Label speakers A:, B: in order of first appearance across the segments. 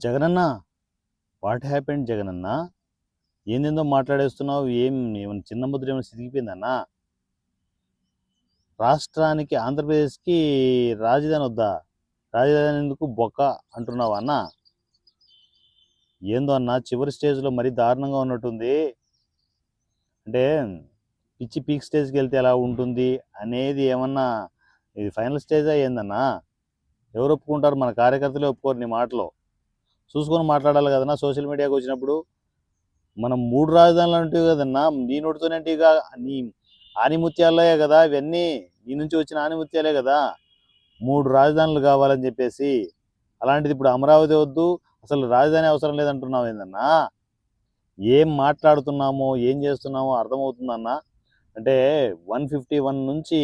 A: Jagananna, what happened జగనన్న? ఏందేందో మాట్లాడేస్తున్నావు. ఏమన్నా చిన్న ముద్ర ఏమైనా సిరిగిపోయిందన్నా? రాష్ట్రానికి, ఆంధ్రప్రదేశ్కి రాజధాని వద్దా? రాజధాని ఎందుకు బొక్క అంటున్నావా అన్న? ఏందో అన్న, చివరి స్టేజ్లో మరీ దారుణంగా ఉన్నట్టుంది. అంటే పిచ్చి పీక్ స్టేజ్కి వెళ్తే ఎలా ఉంటుంది అనేది ఏమన్నా ఇది ఫైనల్ స్టేజా ఏందన్నా? ఎవరు ఒప్పుకుంటారు? మన కార్యకర్తలే ఒప్పుకోరు నీ మాటలో. చూసుకొని మాట్లాడాలి కదన్నా సోషల్ మీడియాకి వచ్చినప్పుడు. మనం మూడు రాజధానులు అంటే కదన్నా, నీ నోటితోనే అంటే ఇక నీ ఆనిముత్యాలే కదా ఇవన్నీ, నీ నుంచి వచ్చిన ఆనిముత్యాలే కదా. మూడు రాజధానులు కావాలని చెప్పేసి, అలాంటిది ఇప్పుడు అమరావతి వద్దు, అసలు రాజధాని అవసరం లేదంటున్నావు ఏందన్నా? ఏం మాట్లాడుతున్నామో ఏం చేస్తున్నామో అర్థమవుతుందన్నా? అంటే 151 నుంచి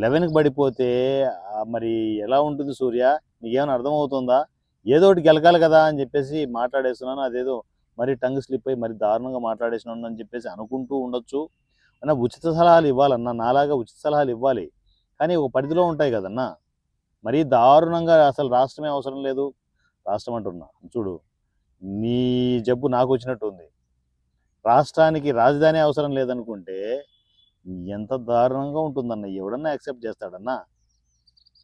A: 11కి పడిపోతే మరి ఎలా ఉంటుంది సూర్య? నీకేమైనా అర్థమవుతుందా? ఏదో ఒకటి గెలకాలి కదా అని చెప్పేసి మాట్లాడేస్తున్నాను. అదేదో మరి టంగ్ స్లిప్ అయ్యి మరి దారుణంగా మాట్లాడేసినాను అని చెప్పేసి అనుకుంటూ ఉండొచ్చు అన్న. ఉచిత సలహాలు ఇవ్వాలన్నా, నాలాగా ఉచిత సలహాలు ఇవ్వాలి, కానీ ఒక పరిధిలో ఉంటాయి కదన్నా. మరీ దారుణంగా అసలు రాష్ట్రమే అవసరం లేదు, రాష్ట్రం అంటున్నా చూడు, నీ జబ్బు నాకు వచ్చినట్టు ఉంది. రాష్ట్రానికి రాజధాని అవసరం లేదనుకుంటే ఎంత దారుణంగా ఉంటుందన్న? ఎవడన్నా యాక్సెప్ట్ చేస్తాడన్నా?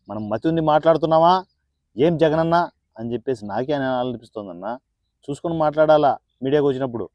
A: మనం మతి ఉంది మాట్లాడుతున్నావా ఏం జగనన్నా అని చెప్పేసి నాకే అనిపిస్తుందన్నా. చూసుకొని మాట్లాడాలా మీడియాకి వచ్చినప్పుడు.